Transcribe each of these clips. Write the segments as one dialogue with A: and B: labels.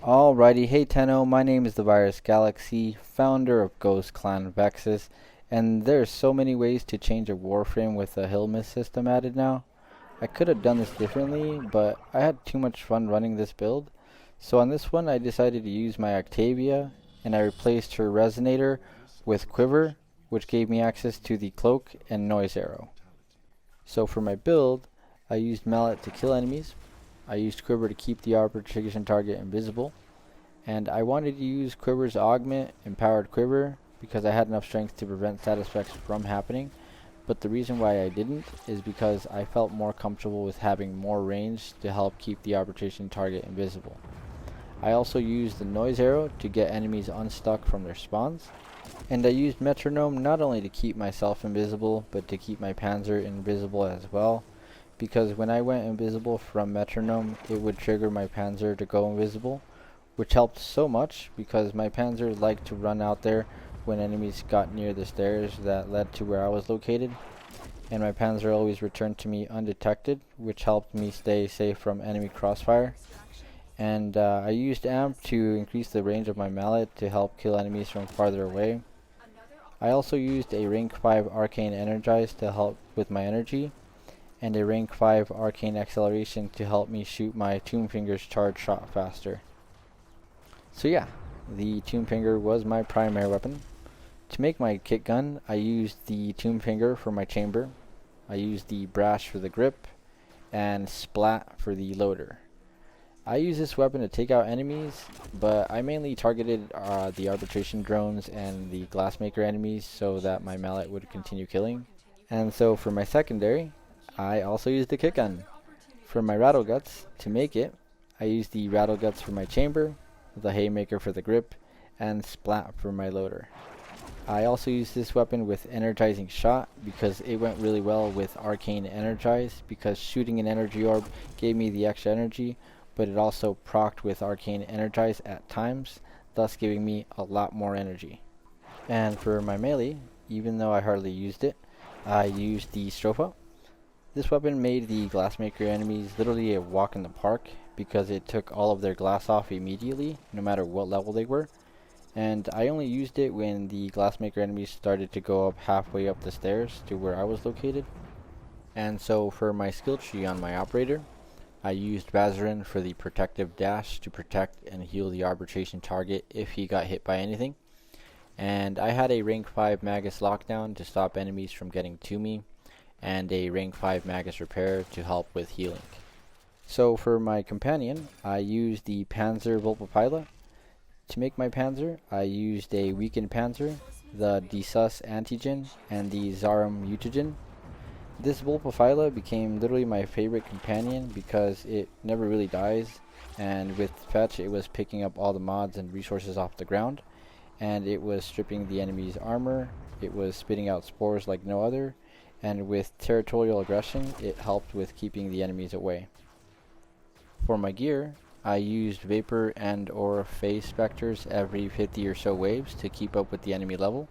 A: Alrighty, hey Tenno, my name is the Virus Galaxy, founder of Ghost Clan VexSys, and there's so many ways to change a Warframe with a hill miss system added now. I could have done this differently, but I had too much fun running this build. So on this one I decided to use my Octavia, and I replaced her Resonator with Quiver, which gave me access to the Cloak and Noise Arrow. So for my build, I used Mallet to kill enemies, I used Quiver to keep the arbitration target invisible, and I wanted to use Quiver's Augment Empowered Quiver because I had enough strength to prevent status effects from happening, but the reason why I didn't is because I felt more comfortable with having more range to help keep the arbitration target invisible. I also used the Noise Arrow to get enemies unstuck from their spawns, and I used Metronome not only to keep myself invisible, but to keep my Panzer invisible as well, because when I went invisible from Metronome, it would trigger my Panzer to go invisible, which helped so much because my Panzer liked to run out there when enemies got near the stairs that led to where I was located, and my Panzer always returned to me undetected, which helped me stay safe from enemy crossfire. And I used Amp to increase the range of my Mallet to help kill enemies from farther away. I also used a rank 5 Arcane Energize to help with my energy, and a rank 5 Arcane Acceleration to help me shoot my Tomb Finger's charge shot faster. So yeah, the Tomb Finger was my primary weapon. To make my kit gun, I used the Tomb Finger for my chamber, I used the Brash for the grip, and Splat for the loader. I used this weapon to take out enemies, but I mainly targeted the Arbitration drones and the Glassmaker enemies so that my Mallet would continue killing. And so for my secondary, I also used the kit gun. For my Rattle Guts, to make it, I used the Rattle Guts for my chamber, the Haymaker for the grip, and Splat for my loader. I also used this weapon with Energizing Shot because it went really well with Arcane Energize, because shooting an energy orb gave me the extra energy, but it also procced with Arcane Energize at times, thus giving me a lot more energy. And for my melee, even though I hardly used it, I used the Stropha. This weapon made the Glassmaker enemies literally a walk in the park because it took all of their glass off immediately, no matter what level they were. And I only used it when the Glassmaker enemies started to go up halfway up the stairs to where I was located. And so for my skill tree on my operator, I used Bazarin for the protective dash to protect and heal the arbitration target if he got hit by anything. And I had a rank 5 Magus lockdown to stop enemies from getting to me, and a rank 5 Magus repair to help with healing. So for my companion, I used the Panzer Volpapila. To make my Panzer, I used a weakened Panzer, the Desus Antigen, and the Zarum Mutagen. This Volpapila became literally my favorite companion because it never really dies, and with Fetch it was picking up all the mods and resources off the ground, and it was stripping the enemy's armor, it was spitting out spores like no other, and with Territorial Aggression it helped with keeping the enemies away. For my gear, I used Vapor and or Phase Specters every 50 or so waves to keep up with the enemy level,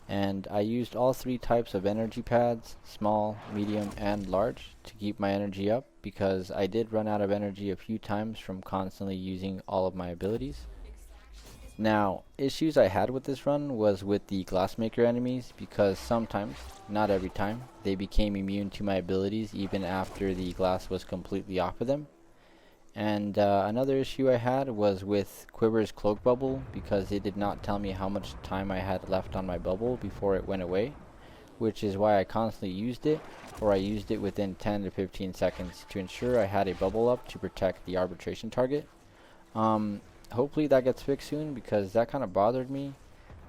A: and I used all three types of energy pads, small, medium, and large, to keep my energy up because I did run out of energy a few times from constantly using all of my abilities. Now, issues I had with this run was with the Glassmaker enemies because sometimes, not every time, they became immune to my abilities even after the glass was completely off of them. And another issue I had was with Quiver's cloak bubble because it did not tell me how much time I had left on my bubble before it went away, which is why I constantly used it, or I used it within 10 to 15 seconds to ensure I had a bubble up to protect the arbitration target. Hopefully that gets fixed soon because that kind of bothered me,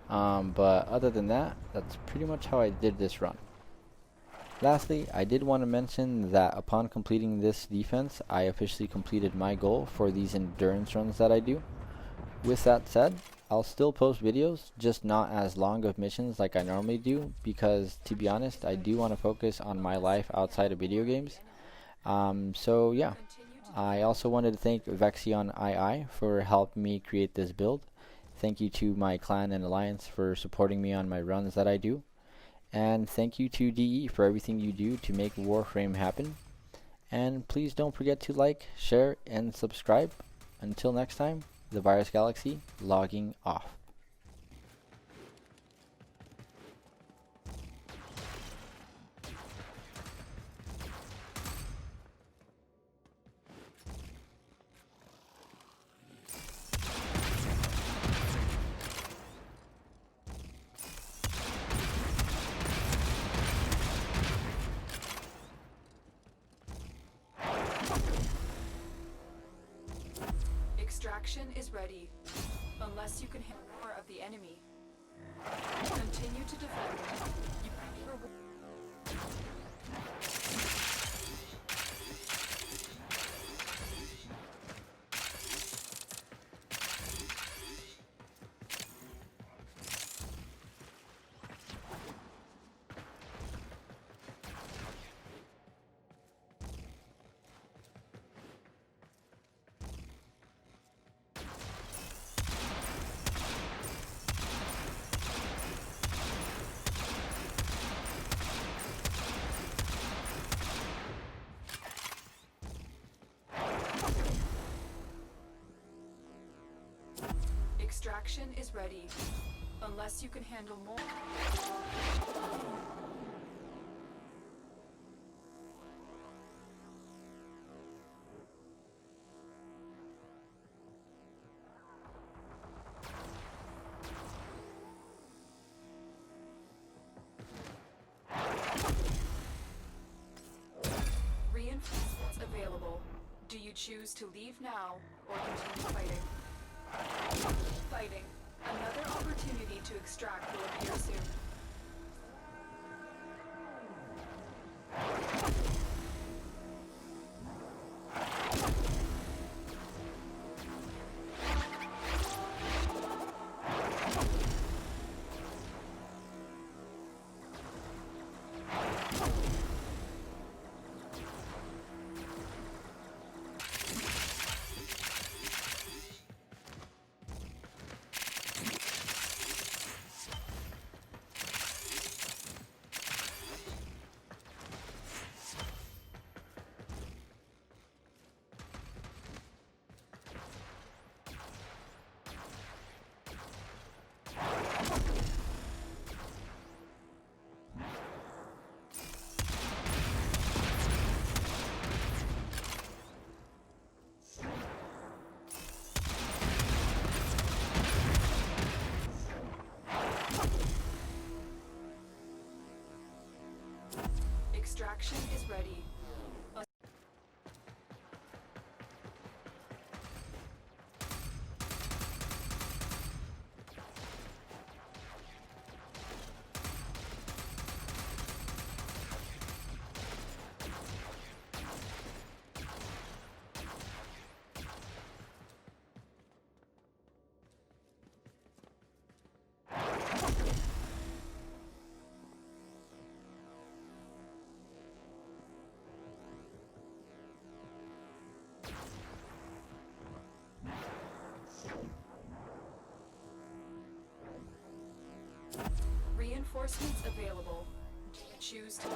A: but other than that, that's pretty much how I did this run. Lastly, I did want to mention that upon completing this defense, I officially completed my goal for these endurance runs that I do. With that said, I'll still post videos, just not as long of missions like I normally do, because to be honest, I do want to focus on my life outside of video games. So yeah, I also wanted to thank VexionZII for helping me create this build. Thank you to my clan and alliance for supporting me on my runs that I do. And thank you to DE for everything you do to make Warframe happen. And please don't forget to like, share, and subscribe. Until next time, the Virus Galaxy logging off.
B: Extraction is ready, unless you can hit more of the enemy. Continue to defend. Extraction is ready, unless you can handle more. Reinforcements available. Do you choose to leave now or continue fighting? Fighting. Another opportunity to extract will appear soon. Extraction is ready. Reinforcements available. Choose to.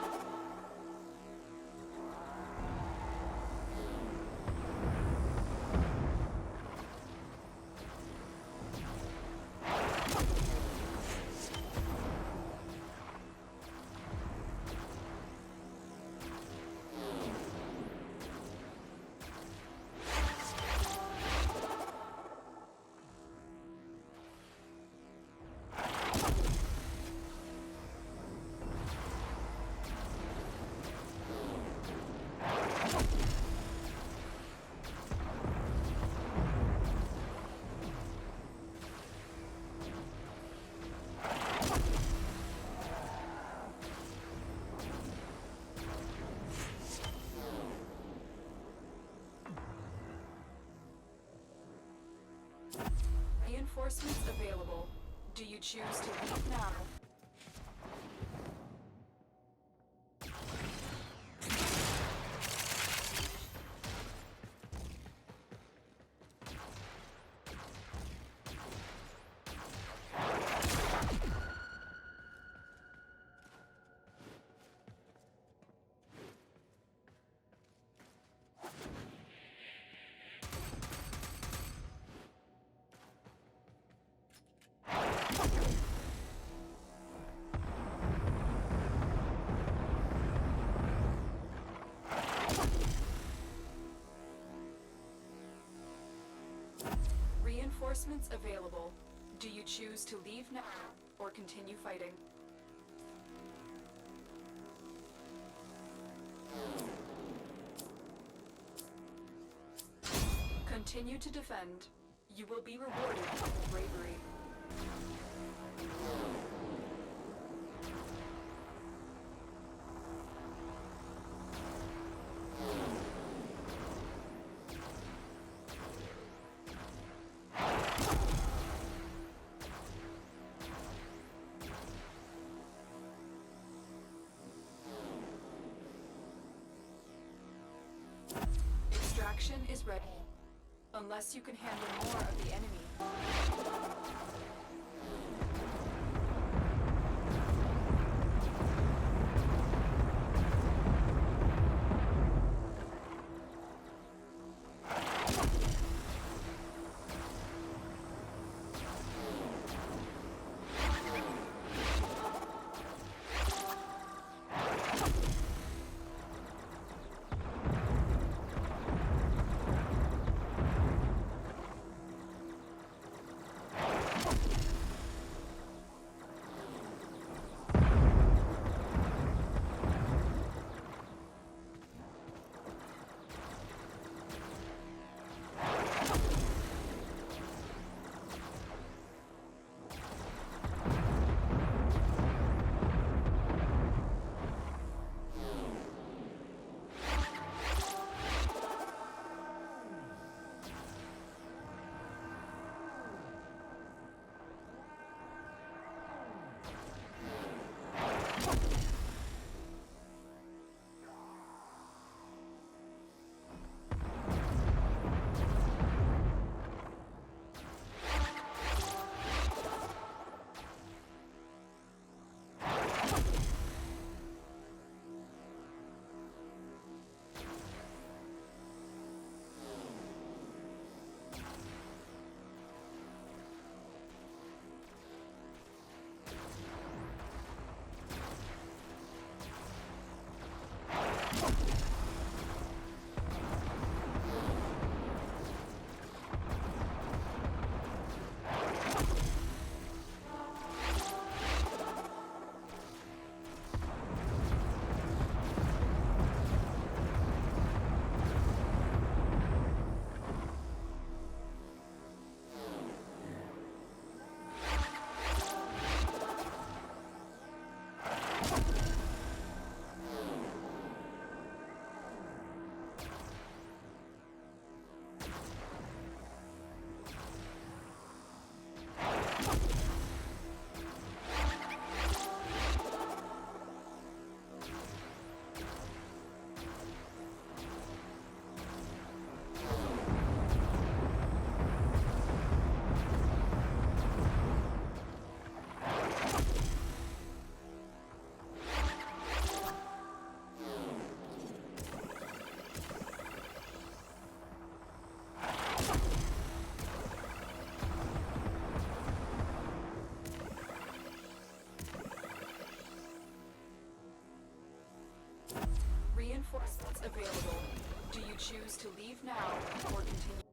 B: choose to leave now? Reinforcements available. Do you choose to leave now or continue fighting? Continue to defend. You will be rewarded for bravery. Extraction is ready. Unless you can handle more of the enemy. Reinforcements available. Do you choose to leave now or continue?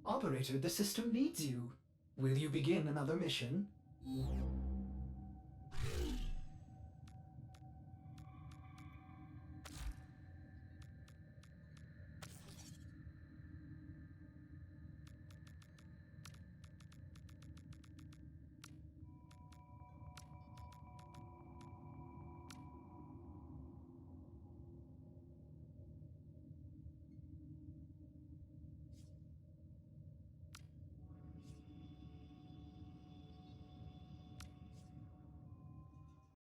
C: Operator, the system needs you. Will you begin another mission?